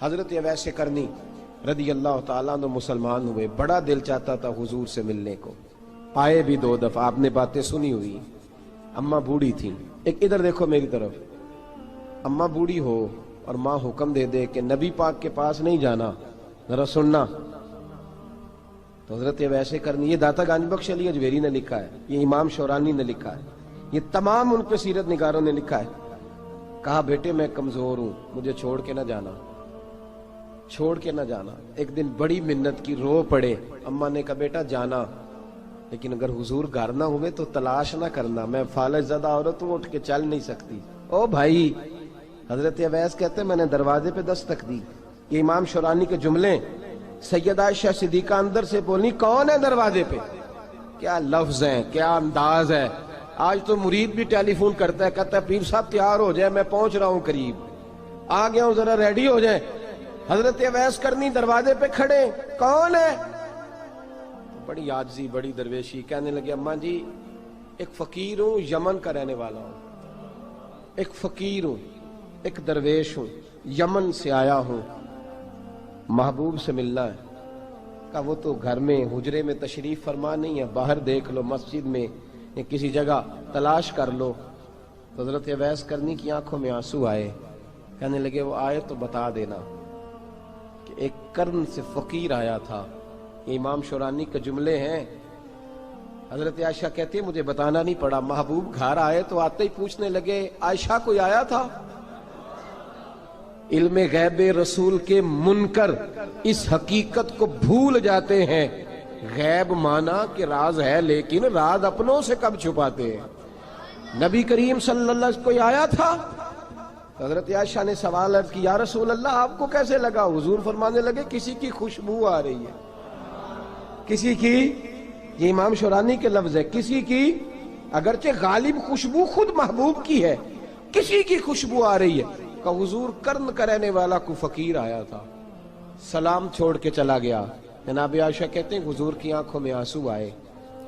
حضرت اویس کرنی رضی اللہ تعالیٰ عنہ مسلمان ہوئے، بڑا دل چاہتا تھا حضور سے ملنے کو، آئے بھی 2 دفعہ، آپ نے باتیں سنی ہوئی، اماں بوڑھی تھیں۔ ایک ادھر دیکھو میری طرف، اماں بوڑھی ہو اور ماں حکم دے دے کہ نبی پاک کے پاس نہیں جانا، ذرا سننا، تو حضرت اویس کرنی، یہ داتا گنج بخش علی اجویری نے لکھا ہے، یہ امام شورانی نے لکھا ہے، یہ تمام ان پہ سیرت نگاروں نے لکھا ہے، کہا بیٹے میں کمزور ہوں، مجھے چھوڑ کے نہ جانا، چھوڑ کے نہ جانا۔ ایک دن بڑی منت کی، رو پڑے، اماں نے کہا بیٹا جانا، لیکن اگر حضور گھر نہ ہوئے تو تلاش نہ کرنا، میں فالج زدہ عورت ہوں، اٹھ کے چل نہیں سکتی۔ او بھائی، حضرت اویس کہتے میں نے دروازے پہ دستک دی، یہ امام شورانی کے جملے، سیدہ عائشہ صدیقہ اندر سے بولنی کون ہے دروازے پہ؟ کیا لفظ ہیں، کیا انداز ہے! آج تو مرید بھی ٹیلی فون کرتا ہے، کہتا ہے پیر صاحب تیار ہو جائے، میں پہنچ رہا ہوں، قریب آ گیا ہوں، ذرا ریڈی ہو جائیں۔ حضرت اویس کرنی دروازے پہ کھڑے، کون ہے؟ بڑی عاجزی، بڑی درویشی، کہنے لگے اماں جی ایک فقیر ہوں، یمن کا رہنے والا ہوں، ایک فقیر ہوں، ایک درویش ہوں، یمن سے آیا ہوں، محبوب سے ملنا ہے۔ کہا وہ تو گھر میں حجرے میں تشریف فرما نہیں ہے، باہر دیکھ لو، مسجد میں یا کسی جگہ تلاش کر لو۔ تو حضرت اویس کرنی کی آنکھوں میں آنسو آئے، کہنے لگے وہ آئے تو بتا دینا کہ ایک قرن سے فقیر آیا تھا۔ یہ امام شورانی کے جملے ہیں۔ حضرت عائشہ کہتی ہے مجھے بتانا نہیں پڑا، محبوب گھر آئے تو آتے ہی پوچھنے لگے عائشہ کوئی آیا تھا؟ علم غیب رسول کے منکر اس حقیقت کو بھول جاتے ہیں، غیب مانا کہ راز ہے لیکن راز اپنوں سے کب چھپاتے ہیں۔ نبی کریم صلی اللہ علیہ وسلم کوئی آیا تھا؟ حضرت عائشہ نے سوال عرض کی یا رسول اللہ آپ کو کیسے لگا؟ حضور فرمانے لگے کسی کی خوشبو آ رہی ہے، کسی کی، یہ امام شورانی کے لفظ ہے، کسی کی، اگرچہ غالب خوشبو خود محبوب کی ہے، کسی کی خوشبو آ رہی ہے۔ کہ حضور قرن کا رہنے والا کو فقیر آیا تھا، سلام چھوڑ کے چلا گیا۔ جناب عائشہ کہتے ہیں حضور کی آنکھوں میں آنسو آئے۔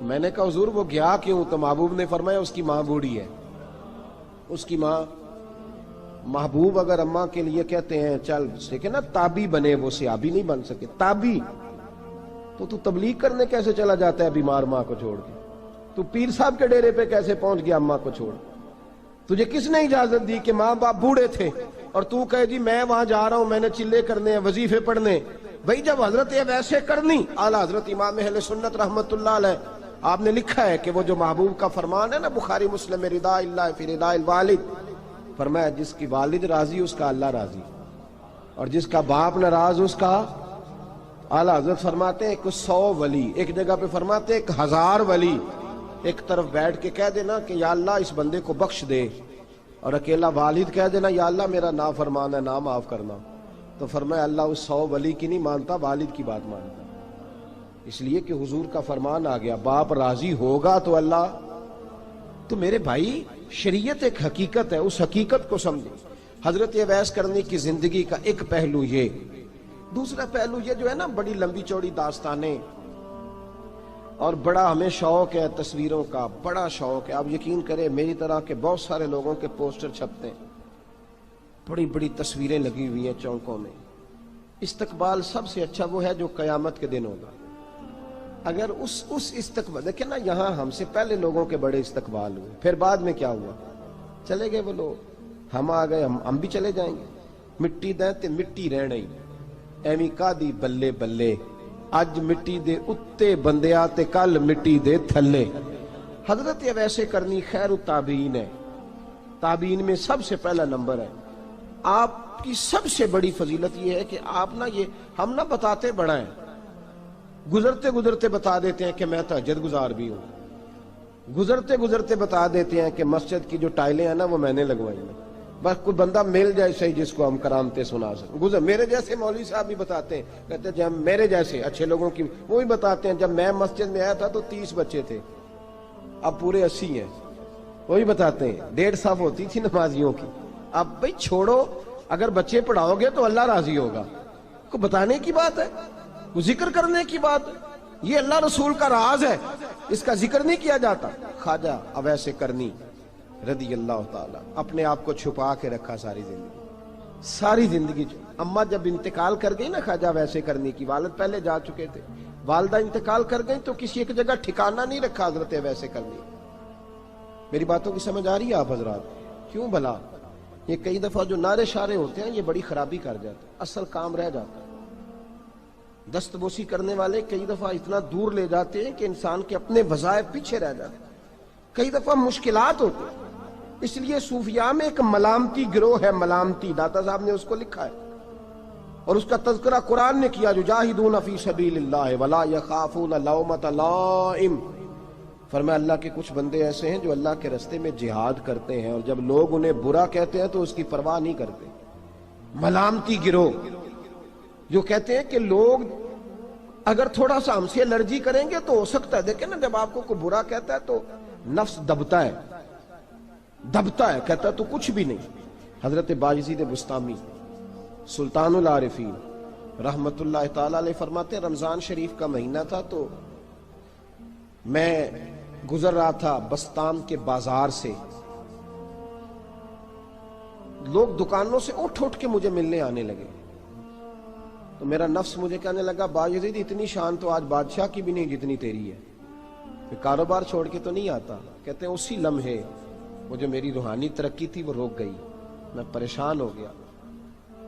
میں نے کہا حضور وہ گیا کیوں؟ تو محبوب نے فرمایا اس کی ماں بوڑھی ہے، اس کی ماں۔ محبوب اگر اماں کے لیے کہتے ہیں چل دیکھے نا تابی بنے، وہ صحابی نہیں بن سکے، تابی، تو تبلیغ کرنے کیسے چلا جاتا ہے بیمار ماں کو چھوڑ کے؟ تو پیر صاحب کے ڈیرے پہ کیسے پہنچ گیا اماں کو چھوڑ؟ تجھے کس نے اجازت دی کہ ماں باپ بوڑھے تھے اور تو کہے جی میں وہاں جا رہا ہوں، میں نے چلے کرنے ہیں، وظیفے پڑھنے؟ بھئی جب حضرت اویس کرنی اعلیٰ حضرت امام اہل سنت رحمت اللہ علیہ، آپ نے لکھا ہے کہ وہ جو محبوب کا فرمان ہے نا بخاری مسلم، رضا اللہ فی رضا الوالد، فرمایا جس کی والد راضی اس کا اللہ راضی، اور جس کا باپ ناراض اس کا اعلیٰ حضرت فرماتے ہیں 100 ولی، ایک جگہ پہ فرماتے ہیں 1000 ولی ایک طرف بیٹھ کے کہہ دینا کہ یا اللہ اس بندے کو بخش دے، اور اکیلا والد کہہ دینا یا اللہ میرا نافرمان ہے، نا معاف کرنا، تو فرمایا اللہ اس 100 ولی کی نہیں مانتا، والد کی بات مانتا، اس لیے کہ حضور کا فرمان آ گیا باپ راضی ہوگا تو اللہ۔ تو میرے بھائی شریعت ایک حقیقت ہے، اس حقیقت کو سمجھیں۔ حضرت اویس کرنی کی زندگی کا ایک پہلو یہ، دوسرا پہلو یہ جو ہے نا بڑی لمبی چوڑی داستانیں، اور بڑا ہمیں شوق ہے تصویروں کا، بڑا شوق ہے۔ آپ یقین کریں میری طرح کے بہت سارے لوگوں کے پوسٹر چھپتے ہیں، بڑی بڑی تصویریں لگی ہوئی ہیں چوکوں میں۔ استقبال سب سے اچھا وہ ہے جو قیامت کے دن ہوگا۔ اگر اس استقبال دیکھیں نا، یہاں ہم سے پہلے لوگوں کے بڑے استقبال ہوئے، پھر بعد میں کیا ہوا؟ چلے گئے وہ لوگ، ہم آ گئے، ہم بھی چلے جائیں گے۔ مٹی دیں تے مٹی رہنا ہی، ایویں کا دی بلے بلے، اج مٹی دے اتے بندیا تے کل مٹی دے تھلے۔ حضرت اویس کرنی خیر التابعین ہے، تابعین میں سب سے پہلا نمبر ہے۔ آپ کی سب سے بڑی فضیلت یہ ہے کہ آپ نا، یہ ہم نہ بتاتے بڑا ہیں، گزرتے گزرتے بتا دیتے ہیں کہ میں تہجد گزار بھی ہوں، گزرتے گزرتے بتا دیتے ہیں کہ مسجد کی جو ٹائلیں ہیں نا وہ میں نے لگوائی ہیں، بس کوئی بندہ مل جائے صحیح جس کو ہم کرامتیں سنا سکیں۔ میرے جیسے مولوی صاحب بھی بتاتے ہیں، کہتے ہیں جب میرے جیسے اچھے لوگوں کی، وہ بھی بتاتے ہیں جب میں مسجد میں آیا تھا تو 30 بچے تھے، اب پورے 80 ہیں، وہی بتاتے ہیں 150 صف ہوتی تھی نمازیوں کی، اب بھئی چھوڑو، اگر بچے پڑھاؤ گے تو اللہ راضی ہوگا، کو بتانے کی بات ہے، کو ذکر کرنے کی بات ہے، یہ اللہ رسول کا راز ہے، اس کا ذکر نہیں کیا جاتا۔ خواجہ اویس کرنی رضی اللہ تعالیٰ اپنے آپ کو چھپا کے رکھا ساری زندگی، ساری زندگی اماں جب انتقال کر گئی نا خواجہ ویسے کرنی کی، والد پہلے جا چکے تھے، والدہ انتقال کر گئی تو کسی ایک جگہ ٹھکانہ نہیں رکھا حضرت ویسے کرنی۔ میری باتوں کی سمجھ آ رہی ہے آپ حضرات؟ کیوں بھلا یہ کئی دفعہ جو نعرے شارے ہوتے ہیں یہ بڑی خرابی کر جاتے ہیں، اصل کام رہ جاتا ہے۔ دست بوسی کرنے والے کئی دفعہ اتنا دور لے جاتے ہیں کہ انسان کے اپنے وظائف پیچھے رہ جاتے ہیں، کئی دفعہ مشکلات ہوتی ہیں۔ اس لیے صوفیاء میں ایک ملامتی گروہ ہے، ملامتی، داتا صاحب نے اس کو لکھا ہے اور اس کا تذکرہ قرآن نے کیا، یجاہدون فی سبیل اللہ ولا یخافون لومۃ لائم۔ فرمایا اللہ کے کچھ بندے ایسے ہیں جو اللہ کے راستے میں جہاد کرتے ہیں اور جب لوگ انہیں برا کہتے ہیں تو اس کی پرواہ نہیں کرتے۔ ملامتی گروہ جو کہتے ہیں کہ لوگ اگر تھوڑا سا ہم سے الرجی کریں گے تو ہو سکتا ہے، دیکھیں نا جب آپ کو کوئی برا کہتا ہے تو نفس دبتا ہے، کہتا ہے تو کچھ بھی نہیں۔ حضرت بایزید بستامی سلطان العارفین رحمت اللہ تعالی علیہ فرماتے ہیں رمضان شریف کا مہینہ تھا تو میں گزر رہا تھا بستام کے بازار سے، لوگ دکانوں سے اٹھ کے مجھے ملنے آنے لگے تو میرا نفس مجھے کہنے لگا بایزید اتنی شان تو آج بادشاہ کی بھی نہیں جتنی تیری ہے، کاروبار چھوڑ کے تو نہیں آتا۔ کہتے ہیں اسی لمحے وہ جو میری روحانی ترقی تھی وہ رک گئی، میں پریشان ہو گیا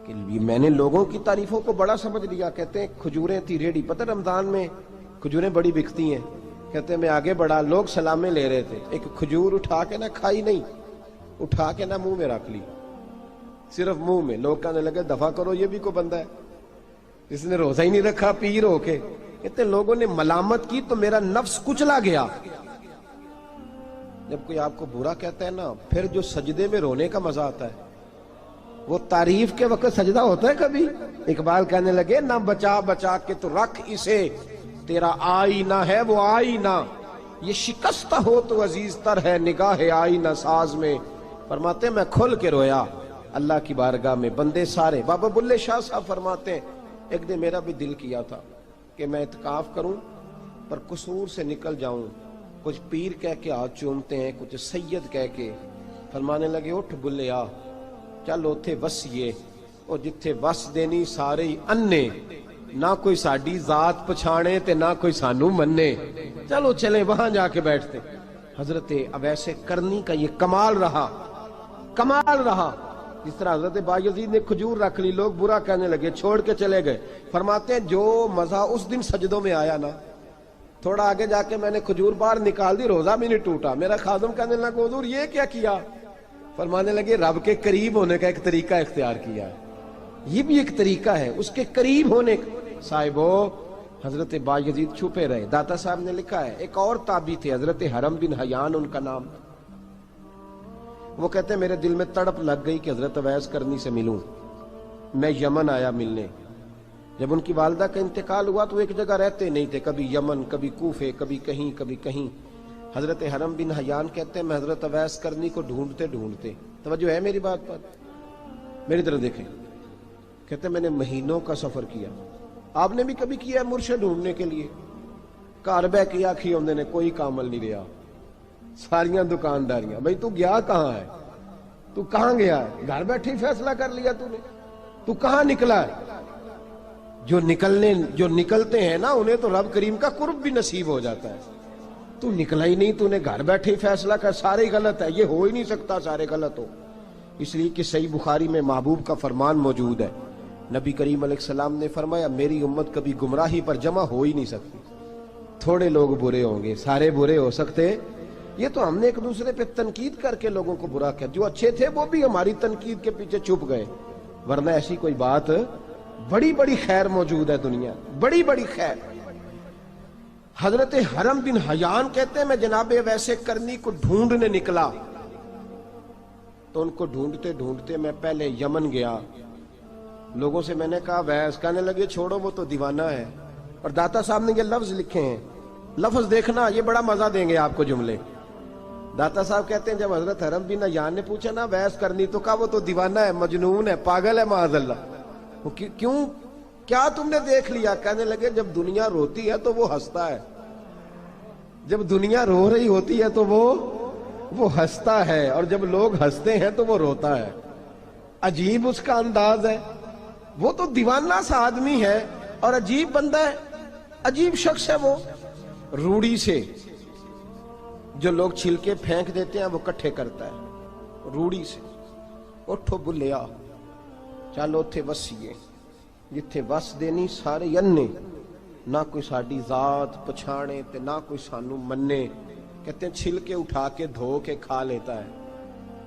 کہ میں نے لوگوں کی تعریفوں کو بڑا سمجھ لیا۔ کہتے ہیں کھجوریں تھی ریڈی، پتہ رمضان میں کھجوریں بڑی بکتی ہیں، کہتے ہیں میں آگے بڑھا، لوگ سلامیں لے رہے تھے، ایک کھجور اٹھا کے نہ کھائی نہیں، اٹھا کے نہ منہ میں رکھ لی، صرف منہ میں۔ لوگ کہنے لگے دفع کرو، یہ بھی کوئی بندہ ہے جس نے روزہ ہی نہیں رکھا پیر ہو کے۔ کہتے ہیں لوگوں نے ملامت کی تو میرا نفس کچلا گیا۔ جب کوئی آپ کو برا کہتا ہے نا، پھر جو سجدے میں رونے کا مزہ آتا ہے، وہ تعریف کے وقت سجدہ ہوتا ہے کبھی؟ اقبال کہنے لگے نہ بچا بچا کے تو رکھ اسے، تیرا آئینہ ہے وہ آئینہ، یہ شکستہ ہو تو عزیز تر ہے نگاہ آئینہ ساز میں۔ فرماتے ہیں میں کھل کے رویا اللہ کی بارگاہ میں، بندے سارے۔ بابا بلے شاہ صاحب فرماتے ہیں ایک دن میرا بھی دل کیا تھا کہ میں اعتکاف کروں پر قصور سے نکل جاؤں، کچھ پیر کہہ کے ہاتھ چومتے ہیں، کچھ سید کہہ کے۔ فرمانے لگے اٹھ بلیا چل اوتھے وسیے، اور جتھے وس دینی سارے ہی انے، نہ کوئی ساڈی ذات پچھانے تے نہ کوئی سانو مننے، چلو چلے وہاں جا کے بیٹھتے۔ حضرت اویس کرنی کا یہ کمال رہا، جس طرح حضرت بایزید نے کھجور رکھ لی، لوگ برا کہنے لگے، چھوڑ کے چلے گئے۔ فرماتے ہیں جو مزہ اس دن سجدوں میں آیا نا، تھوڑا آگے جا کے میں نے کھجور باہر نکال دی، روزہ بھی نہیں ٹوٹا۔ میرا خادم کہنے لگا حضور یہ کیا کیا؟ فرمانے لگے رب کے قریب ہونے کا ایک طریقہ اختیار کیا ہے، یہ بھی ایک طریقہ ہے اس کے قریب ہونے کا۔ صاحبو حضرت بایزید چھپے رہے۔ داتا صاحب نے لکھا ہے ایک اور تابعی تھے حضرت حرم بن حیان ان کا نام، وہ کہتے ہیں میرے دل میں تڑپ لگ گئی کہ حضرت اویس کرنی سے ملوں۔ میں یمن آیا ملنے، جب ان کی والدہ کا انتقال ہوا تو ایک جگہ رہتے نہیں تھے، کبھی یمن، کبھی کوفے، کبھی کہیں۔ حضرت حرم بن حیان کہتے ہیں میں حضرت اویس کرنی کو ڈھونڈتے، توجہ ہے میری بات پر، میری طرف دیکھیں، کہتے ہیں میں نے مہینوں کا سفر کیا۔ آپ نے بھی کبھی کیا ہے مرشد ڈھونڈنے کے لیے؟ گھر بہ کے آکھی ہوندے نے کوئی کامل نہیں رہا، ساریاں دکانداریاں، بھئی تو گیا کہاں ہے؟ تو کہاں گیا ہے؟ گھر بیٹھے ہی فیصلہ کر لیا تو نے؟ تو کہاں نکلا ہے؟ جو نکلتے ہیں نا انہیں تو رب کریم کا قرب بھی نصیب ہو جاتا ہے۔ تو نکلا ہی نہیں، تو نے گھر بیٹھے ہی فیصلہ کر، سارے غلط ہے، یہ ہو ہی نہیں سکتا سارے غلط ہو۔ اس لیے کہ صحیح بخاری میں محبوب کا فرمان موجود ہے، نبی کریم علیہ السلام نے فرمایا میری امت کبھی گمراہی پر جمع ہو ہی نہیں سکتی، تھوڑے لوگ برے ہوں گے، سارے برے ہو سکتے؟ یہ تو ہم نے ایک دوسرے پہ تنقید کر کے لوگوں کو برا کیا، جو اچھے تھے وہ بھی ہماری تنقید کے پیچھے چھپ گئے، ورنہ ایسی کوئی بات، بڑی بڑی خیر موجود ہے دنیا، بڑی بڑی خیر۔ حضرت حرم بن حیان کہتے ہیں میں جناب ویسے کرنی کو ڈھونڈنے نکلا تو ان کو ڈھونڈتے میں پہلے یمن گیا، لوگوں سے میں نے کہا ویس، کہنے لگے چھوڑو وہ تو دیوانہ ہے۔ اور داتا صاحب نے یہ لفظ لکھے ہیں، لفظ دیکھنا یہ بڑا مزہ دیں گے آپ کو جملے۔ داتا صاحب کہتے ہیں جب حضرت حرم بن حیان نے پوچھا نا ویس کرنی، تو کہا وہ تو دیوانہ ہے، مجنون ہے، پاگل ہے معاذ اللہ۔ کیوں؟ کیا تم نے دیکھ لیا؟ کہنے لگے جب دنیا روتی ہے تو وہ ہنستا ہے، جب دنیا رو رہی ہوتی ہے تو وہ ہنستا ہے، اور جب لوگ ہنستے ہیں تو وہ روتا ہے۔ عجیب اس کا انداز ہے، وہ تو دیوانہ سا آدمی ہے اور عجیب بندہ ہے، عجیب شخص ہے وہ۔ روڑی سے جو لوگ چھلکے پھینک دیتے ہیں وہ کٹھے کرتا ہے، روڑی سے۔ اٹھو بلیا چلو تھے وسیے جتھے وس دینی سارے ینے، نہ کوئی ساڈی ذات پچھانے تے نہ کوئی سانو منے۔ کہتے ہیں چھلکے اٹھا کے دھو کے کھا لیتا ہے،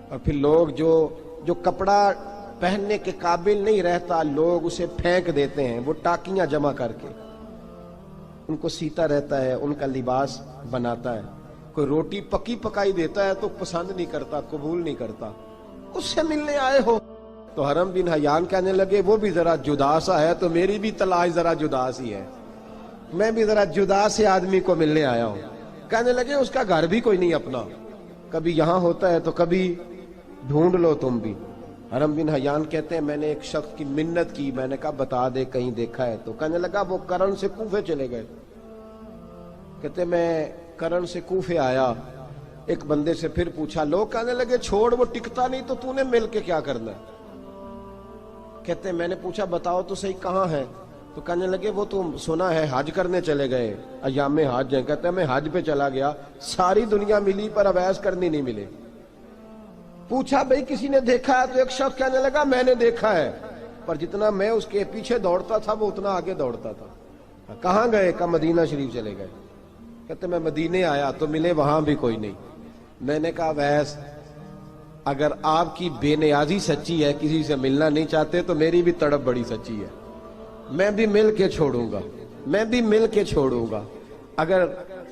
اور پھر لوگ جو کپڑا پہننے کے قابل نہیں رہتا لوگ اسے پھینک دیتے ہیں، وہ ٹاکیاں جمع کر کے ان کو سیتا رہتا ہے، ان کا لباس بناتا ہے۔ کوئی روٹی پکی پکائی دیتا ہے تو پسند نہیں کرتا، قبول نہیں کرتا، اس سے ملنے آئے ہو۔ تو حرم بن حیان کہنے لگے وہ بھی ذرا جدا سا ہے تو میری بھی تلاش ذرا جدا سی ہے، میں بھی ذرا جدا سے آدمی کو ملنے آیا ہوں۔ کہنے لگے اس کا گھر بھی کوئی نہیں اپنا، کبھی یہاں ہوتا ہے تو کبھی ڈھونڈ لو تم بھی۔ حرم بن حیان کہتے ہیں میں نے ایک شخص کی منت کی، میں نے کہا بتا دے کہیں دیکھا ہے تو۔ کہنے لگا وہ کرن سے کوفے چلے گئے۔ کہتے میں کرن سے کوفے آیا، ایک بندے سے پھر پوچھا، لوگ کہنے لگے چھوڑ وہ ٹکتا نہیں تو نے مل کے کیا کرنا ہے۔ کہتے میں نے پوچھا بتاؤ تو صحیح کہاں ہے، تو کہنے لگے وہ تو سنا ہے حج کرنے چلے گئے، ایام حج ہیں۔ کہتے میں حج پہ چلا گیا، ساری دنیا ملی پر اویس کرنی نہیں ملے۔ پوچھا بھئی کسی نے دیکھا ہے، تو ایک شخص کہنے لگا میں نے دیکھا ہے، پر جتنا میں اس کے پیچھے دوڑتا تھا وہ اتنا آگے دوڑتا تھا۔ کہاں گئے؟ کہ مدینہ شریف چلے گئے۔ کہتے میں مدینے آیا تو ملے وہاں بھی کوئی نہیں۔ میں نے کہا ویس اگر آپ کی بے نیازی سچی ہے، کسی سے ملنا نہیں چاہتے، تو میری بھی تڑپ بڑی سچی ہے، میں بھی مل کے چھوڑوں گا، میں بھی مل کے چھوڑوں گا۔ اگر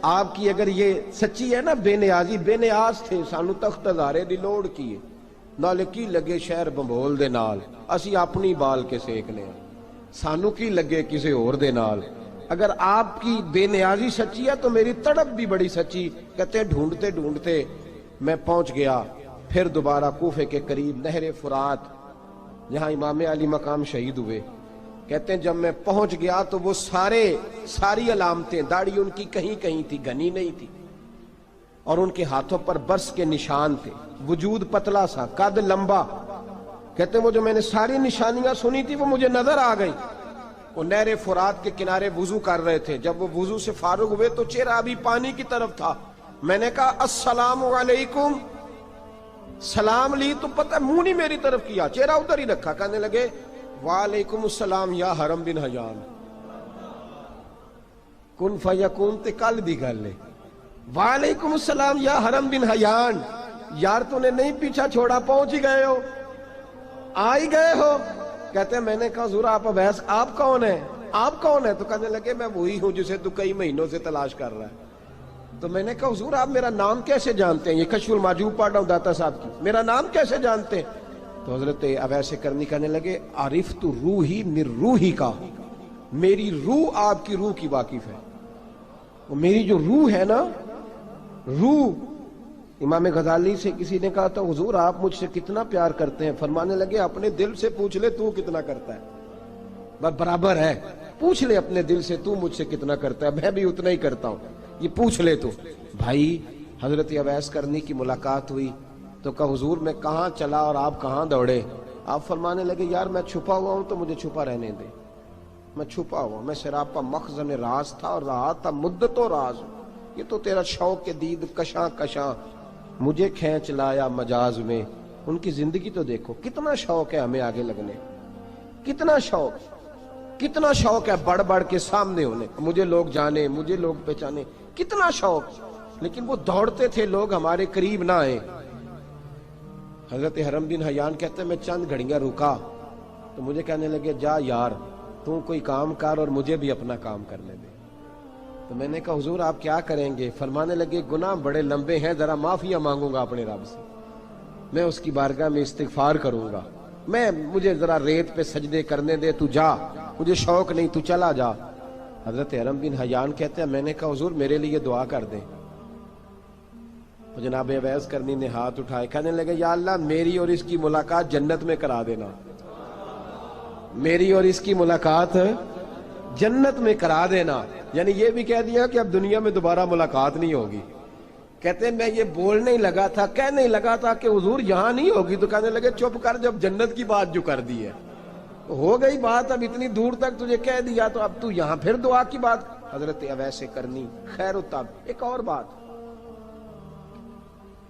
آپ کی یہ سچی ہے نا بے نیازی، بے نیاز تھے، سانو تخت ہزارے دی لوڑ کیے، نال کی لگے شہر بمبول دے نال، اسی اپنی بال کے سیکنے ہیں، سانو کی لگے کسی اور دے نال۔ اگر آپ کی بے نیازی سچی ہے تو میری تڑپ بھی بڑی سچی۔ کہتے ہیں ڈھونڈتے ڈھونڈتے میں پہنچ گیا، پھر دوبارہ کوفے کے قریب نہر فرات جہاں امام علی مقام شہید ہوئے۔ کہتے ہیں جب میں پہنچ گیا تو وہ ساری علامتیں، داڑھی ان کی کہیں کہیں تھی، گھنی نہیں تھی، اور ان کے ہاتھوں پر برس کے نشان تھے، وجود پتلا سا، قد لمبا۔ کہتے ہیں وہ جو میں نے ساری نشانیاں سنی تھی وہ مجھے نظر آ گئی۔ وہ نہر فرات کے کنارے وضو کر رہے تھے، جب وہ وضو سے فارغ ہوئے تو چہرہ ابھی پانی کی طرف تھا۔ میں نے کہا السلام علیکم، سلام لی تو پتہ منہ نہیں میری طرف کیا، چہرہ ادھر ہی رکھا۔ کہنے لگے وعلیکم السلام یا حرم بن حیان، کن فیکون تے کل دی گل ہے۔ وعلیکم السلام یا حرم بن حیان، یار تو نے نہیں پیچھا چھوڑا، پہنچ ہی گئے ہو، آ ہی گئے ہو۔ کہتے ہیں میں نے کہا حضور آپ اویس آپ کون ہیں، آپ کون ہیں؟ تو کہنے لگے میں وہی ہوں جسے تو کئی مہینوں سے تلاش کر رہا ہے۔ تو میں نے کہا حضور آپ میرا نام کیسے جانتے ہیں؟ یہ کشف المحجوب پڑھ رہا ہوں داتا صاحب کی، میرا نام کیسے جانتے ہیں؟ تو حضرت اویس کرنی کہنے لگے عرفت روحی من روحی کا، میری روح آپ کی روح کی واقف ہے۔ وہ میری جو روح ہے نا، روح۔ امام غزالی سے کسی نے کہا تھا حضور آپ مجھ سے کتنا پیار کرتے ہیں؟ فرمانے لگے اپنے دل سے پوچھ لے تو کتنا کرتا ہے، برابر ہے، پوچھ لے اپنے دل سے تو مجھ سے کتنا کرتا ہے، میں بھی اتنا ہی کرتا ہوں، یہ پوچھ لے تو۔ بھائی حضرت اویس کرنی کی ملاقات ہوئی تو کہا حضور میں کہاں چلا اور آپ کہاں دوڑے؟ آپ فرمانے لگے یار میں چھپا ہوا ہوں تو مجھے چھپا رہنے دے، میں چھپا ہوا، میں سراپا مخزن راز تھا اور رہا تھا مدت و راز۔ یہ تو تیرا شوق کے دید کشاں کشاں مجھے کھینچ لایا مجاز میں۔ ان کی زندگی تو دیکھو، کتنا شوق ہے ہمیں آگے لگنے، کتنا شوق ہے بڑھ بڑھ کے سامنے ہونے، مجھے لوگ جانے، مجھے لوگ پہچانے، کتنا شوق، لیکن وہ دوڑتے تھے لوگ ہمارے قریب نہ آئے۔ حضرت حرم بن حیان کہتے ہیں میں چند گھڑیاں رکا تو مجھے کہنے لگے جا یار تو کوئی کام کر اور مجھے بھی اپنا کام کرنے دے۔ تو میں نے کہا حضور آپ کیا کریں گے؟ فرمانے لگے گناہ بڑے لمبے ہیں، ذرا معافیاں مانگوں گا اپنے رب سے، میں اس کی بارگاہ میں استغفار کروں گا، مجھے ذرا ریت پہ سجدے کرنے دے، تو جا، مجھے شوق نہیں، تو چلا جا۔ حضرت حرم بن حیان کہتے ہیں میں نے کہا حضور میرے لیے دعا کر دیں۔ تو جناب اویس کرنی نے ہاتھ اٹھائے، کہنے لگے یا اللہ میری اور اس کی ملاقات جنت میں کرا دینا، میری اور اس کی ملاقات جنت میں کرا دینا۔ یعنی یہ بھی کہہ دیا کہ اب دنیا میں دوبارہ ملاقات نہیں ہوگی۔ کہتے ہیں میں یہ بولنے ہی لگا تھا، کہنے ہی لگا تھا کہ حضور یہاں نہیں ہوگی، تو کہنے لگے چپ کر، جب جنت کی بات جو کر دی ہے ہو گئی بات، اب اتنی دور تک تجھے کہہ دیا تو اب تو یہاں پھر دعا کی بات حضرت اویس کرنی خیر التاب۔ ایک اور بات،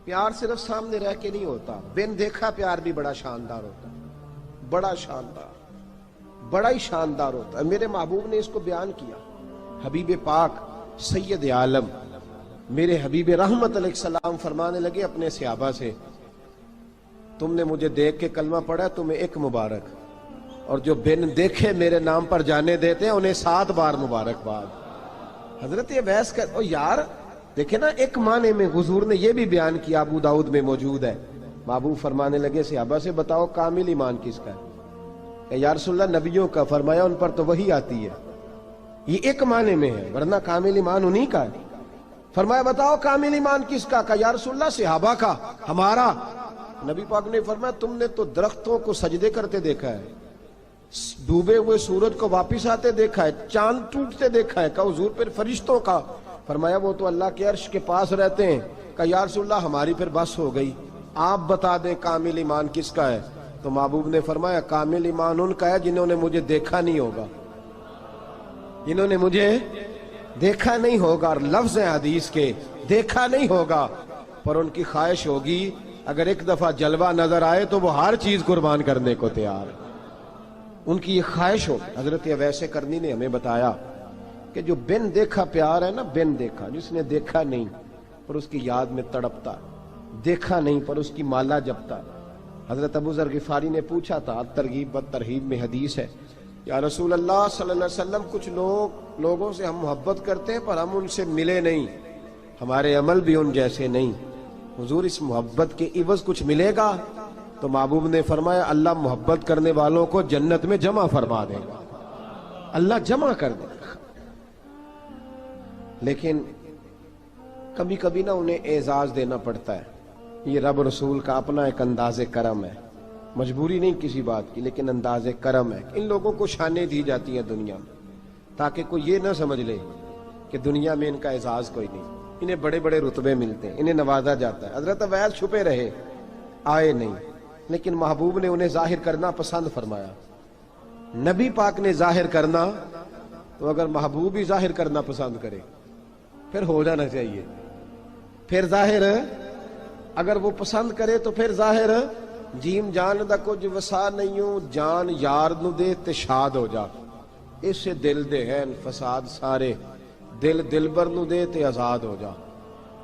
پیار صرف سامنے رہ کے نہیں ہوتا، بن دیکھا پیار بھی بڑا شاندار ہوتا، بڑا شاندار، بڑا ہی شاندار ہوتا ہے۔ میرے محبوب نے اس کو بیان کیا، حبیب پاک سید عالم میرے حبیب رحمت علیہ السلام فرمانے لگے اپنے صحابہ سے، تم نے مجھے دیکھ کے کلمہ پڑھا، تمہیں ایک مبارک، اور جو بن دیکھے میرے نام پر جانے دیتے ہیں انہیں 7 بار مبارکباد۔ حضرت اویس کا یار دیکھیں نا، ایک معنی میں حضور نے یہ بھی بیان کیا، ابو داؤد میں موجود ہے۔ محبوب فرمانے لگے صحابہ سے، بتاؤ کامل ایمان کس کا ہے؟ کہ یا رسول اللہ نبیوں کا۔ فرمایا ان پر تو وہی آتی ہے، یہ ایک معنی میں ہے، ورنہ کامل ایمان انہی کا ہے۔ فرمایا بتاؤ کامل ایمان کس کا؟ کہ یا رسول اللہ صحابہ کا، ہمارا۔ نبی پاک نے فرمایا تم نے تو درختوں کو سجدے کرتے دیکھا ہے، ڈوبے ہوئے سورج کو واپس آتے دیکھا ہے، چاند ٹوٹتے دیکھا ہے۔ کہ حضور پھر فرشتوں کا؟ فرمایا وہ تو اللہ کے عرش کے پاس رہتے ہیں۔ کہ یا رسول اللہ ہماری پھر بس ہو گئی، آپ بتا دیں کامل ایمان کس کا ہے؟ تو محبوب نے فرمایا کامل ایمان ان کا ہے جنہوں نے مجھے دیکھا نہیں ہوگا، جنہوں نے مجھے دیکھا نہیں ہوگا، اور لفظ ہیں حدیث کے، دیکھا نہیں ہوگا پر ان کی خواہش ہوگی اگر ایک دفعہ جلوہ نظر آئے تو وہ ہر چیز قربان کرنے کو تیار ہے، ان کی یہ خواہش ہو۔ حضرت اویس کرنی نے ہمیں بتایا کہ جو بن دیکھا پیار ہے نا، بن دیکھا، جس نے دیکھا نہیں پر اس کی یاد میں تڑپتا، دیکھا نہیں پر اس کی مالا جپتا۔ حضرت ابو ذر غفاری نے پوچھا تھا، ترغیب و ترہیب میں حدیث ہے، یا رسول اللہ صلی اللہ علیہ وسلم کچھ لوگوں سے ہم محبت کرتے ہیں پر ہم ان سے ملے نہیں، ہمارے عمل بھی ان جیسے نہیں، حضور اس محبت کے عوض کچھ ملے گا؟ تو محبوب نے فرمایا اللہ محبت کرنے والوں کو جنت میں جمع فرما دے گا، اللہ جمع کر دے گا۔ لیکن کبھی کبھی نا انہیں اعزاز دینا پڑتا ہے، یہ رب رسول کا اپنا ایک انداز کرم ہے، مجبوری نہیں کسی بات کی، لیکن انداز کرم ہے۔ ان لوگوں کو شانیں دی جاتی ہیں دنیا میں تاکہ کوئی یہ نہ سمجھ لے کہ دنیا میں ان کا اعزاز کوئی نہیں، انہیں بڑے بڑے رتبے ملتے ہیں، انہیں نوازا جاتا ہے۔ حضرت اویس چھپے رہے، آئے نہیں، لیکن محبوب نے انہیں ظاہر کرنا پسند فرمایا۔ نبی پاک نے ظاہر کرنا تو اگر محبوب ہی ظاہر کرنا پسند کرے پھر ہو جانا چاہیے، پھر ظاہر اگر وہ پسند کرے تو پھر ظاہر جیم جان دا کچھ وسا نہیں ہوں، جان یار نو دے تے شاد ہو جا، اس سے دل دے ہیں فساد سارے، دل دلبر نو دے تے آزاد ہو جا،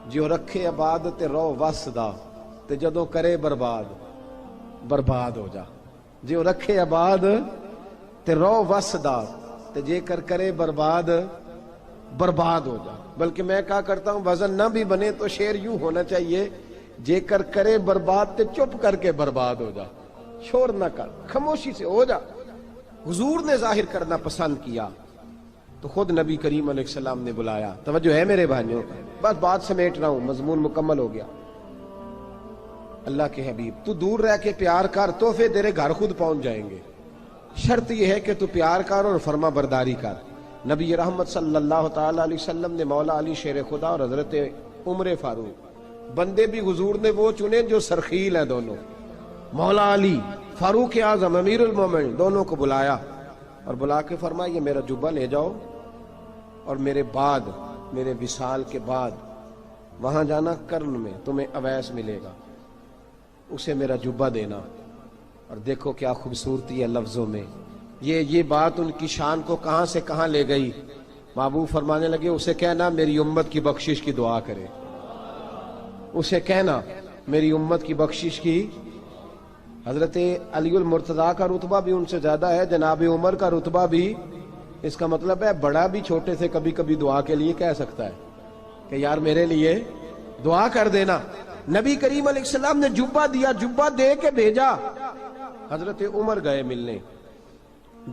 جو رکھے آباد تے رو وس دا تے جدوں کرے برباد برباد ہو جا، جو رکھے آباد تے رو وس دا تے جے کر کرے برباد برباد ہو جا۔ بلکہ میں کہا کرتا ہوں وزن نہ بھی بنے تو شعر یوں ہونا چاہیے، جے کر کرے برباد تے چپ کر کے برباد ہو جا، شور نہ کر، خاموشی سے ہو جا۔ حضور نے ظاہر کرنا پسند کیا تو خود نبی کریم علیہ السلام نے بلایا۔ توجہ ہے میرے بھائیوں، بس بات سمیٹ رہا ہوں، مضمون مکمل ہو گیا۔ اللہ کے حبیب تو دور رہ کے پیار کر، تحفے تیرے گھر خود پہنچ جائیں گے، شرط یہ ہے کہ تو پیار کر اور فرما برداری کر۔ نبی رحمت صلی اللہ تعالی علیہ وسلم نے مولا علی شیر خدا اور حضرت عمر فاروق، بندے بھی حضور نے وہ چنے جو سرخیل ہیں دونوں، مولا علی فاروق اعظم امیر المومنین، دونوں کو بلایا اور بلا کے فرمایا یہ میرا جبہ لے جاؤ اور میرے بعد، میرے وصال کے بعد وہاں جانا کرن میں تمہیں اویس ملے گا، اسے میرا جبہ دینا۔ اور دیکھو کیا خوبصورتی ہے لفظوں میں، یہ بات ان کی شان کو کہاں سے کہاں لے گئی۔ محبوب فرمانے لگے اسے کہنا میری امت کی بخشش کی دعا کرے، اسے کہنا میری امت کی بخشش کی۔ حضرت علی المرتضیٰ کا رتبہ بھی ان سے زیادہ ہے، جناب عمر کا رتبہ بھی، اس کا مطلب ہے بڑا بھی چھوٹے سے کبھی کبھی دعا کے لیے کہہ سکتا ہے کہ یار میرے لیے دعا کر دینا۔ نبی کریم علیہ السلام نے جبہ دیا، جبہ دے کے بھیجا۔ حضرت عمر گئے ملنے،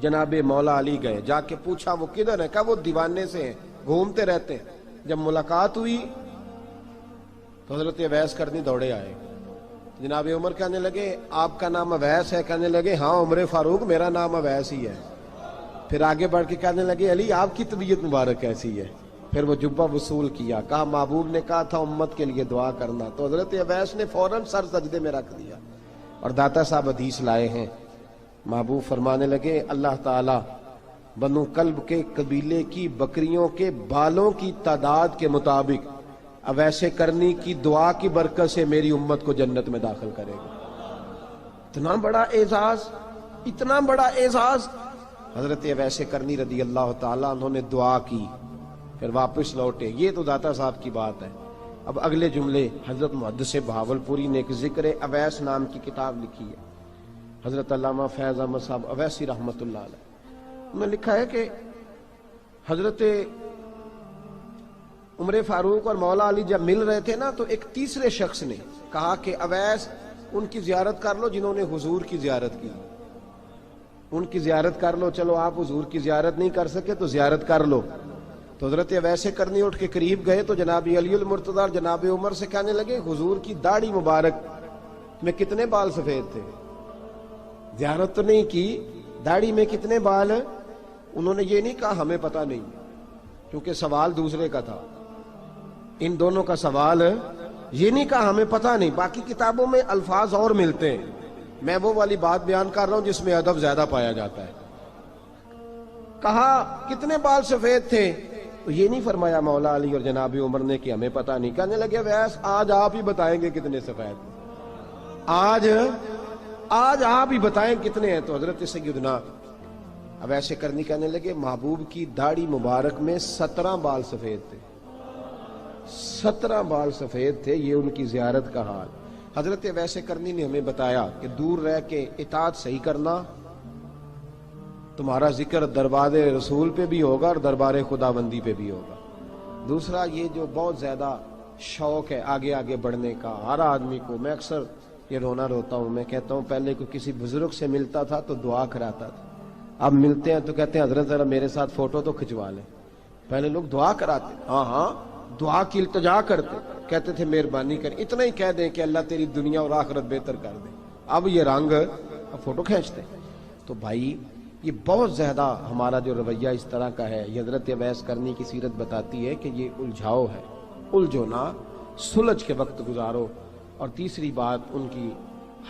جناب مولا علی گئے، جا کے پوچھا وہ کدھر ہے؟ کہا وہ دیوانے سے ہیں، گھومتے رہتے ہیں۔ جب ملاقات ہوئی تو حضرت اویس کرنی دوڑے آئے، جناب عمر کہنے لگے آپ کا نام اویس ہے؟ کہنے لگے ہاں عمر فاروق میرا نام اویس ہی ہے۔ پھر آگے بڑھ کے کہنے لگے علی آپ کی طبیعت مبارک کیسی ہے؟ پھر وہ جبہ وصول کیا، کہا محبوب نے کہا تھا امت کے لیے دعا کرنا، تو حضرت اویس نے فوراً سر سجدے میں رکھ دیا۔ اور داتا صاحب حدیث لائے ہیں، محبوب فرمانے لگے اللہ تعالی بنو کلب کے قبیلے کی بکریوں کے بالوں کی تعداد کے مطابق اویس کرنی کی دعا کی برکت سے میری امت کو جنت میں داخل کرے گا۔ اتنا بڑا اعزاز، اتنا بڑا اعزاز۔ حضرت اویس کرنی رضی اللہ تعالیٰ انہوں نے دعا کی، پھر واپس لوٹے۔ یہ تو داتا صاحب کی بات ہے۔ اب اگلے جملے حضرت محدث بہاولپوری نے ایک ذکر اویس نام کی کتاب لکھی ہے، حضرت علامہ فیض احمد صاحب اویسی رحمۃ اللہ علیہ، انہوں نے لکھا ہے کہ حضرت عمر فاروق اور مولا علی جب مل رہے تھے نا، تو ایک تیسرے شخص نے کہا کہ اویس ان کی زیارت کر لو جنہوں نے حضور کی زیارت کی، ان کی زیارت کر لو، چلو آپ حضور کی زیارت نہیں کر سکے تو زیارت کر لو۔ تو حضرت اویس کرنی اٹھ کے قریب گئے تو جناب علی المرتضیٰ اور جناب عمر سے کہنے لگے حضور کی داڑھی مبارک میں کتنے بال سفید تھے؟ زیارت تو نہیں کی، داڑھی میں کتنے بال؟ انہوں نے یہ نہیں کہا ہمیں پتہ نہیں، کیونکہ سوال دوسرے کا تھا، ان دونوں کا سوال یہ نہیں کہا ہمیں پتہ نہیں۔ باقی کتابوں میں الفاظ اور ملتے ہیں، میں وہ والی بات بیان کر رہا ہوں جس میں ادب زیادہ پایا جاتا ہے۔ کہا کتنے بال سفید تھے؟ تو یہ نہیں فرمایا مولا علی اور جناب عمر نے کہ ہمیں پتہ نہیں، کہنے لگے ویس آج آپ ہی بتائیں گے کتنے سفید، آج آپ ہی بتائیں کتنے ہیں۔ تو حضرت سیدنا اویس کرنی کہنے لگے محبوب کی داڑھی مبارک میں 17 بال سفید تھے، 17 بال سفید تھے، یہ ان کی زیارت کا حال۔ حضرت اویس کرنی نے ہمیں بتایا کہ دور رہ کے اطاعت صحیح کرنا، تمہارا ذکر دربار رسول پہ بھی ہوگا اور دربار خداوندی پہ بھی ہوگا۔ دوسرا یہ جو بہت زیادہ شوق ہے آگے آگے بڑھنے کا ہر آدمی کو، میں اکثر یہ رونا روتا ہوں، میں کہتا ہوں پہلے کوئی کسی بزرگ سے ملتا تھا تو دعا کراتا تھا، اب ملتے ہیں تو کہتے ہیں حضرت ذرا میرے ساتھ فوٹو تو کھنچوا لیں۔ پہلے لوگ دعا کراتے، ہاں دعا کی التجا کرتے، کہتے تھے مہربانی کر، اتنا ہی کہہ دیں کہ اللہ تیری دنیا اور آخرت بہتر کر دے، اب یہ رنگ اب فوٹو کھینچتے۔ تو بھائی یہ بہت زیادہ ہمارا جو رویہ اس طرح کا ہے، یہ حضرت اویس کرنی کی سیرت بتاتی ہے کہ یہ الجھاؤ ہے، الجھو نہ، سلجھ کے وقت گزارو۔ اور تیسری بات ان کی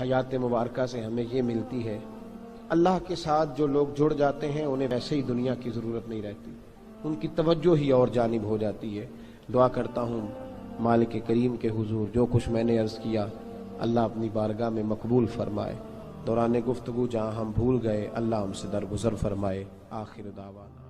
حیات مبارکہ سے ہمیں یہ ملتی ہے، اللہ کے ساتھ جو لوگ جڑ جاتے ہیں انہیں ویسے ہی دنیا کی ضرورت نہیں رہتی، ان کی توجہ ہی اور جانب ہو جاتی ہے۔ دعا کرتا ہوں مالک کریم کے حضور جو کچھ میں نے عرض کیا اللہ اپنی بارگاہ میں مقبول فرمائے، دوران گفتگو جہاں ہم بھول گئے اللہ ہم سے درگزر فرمائے۔ آخر دعوانا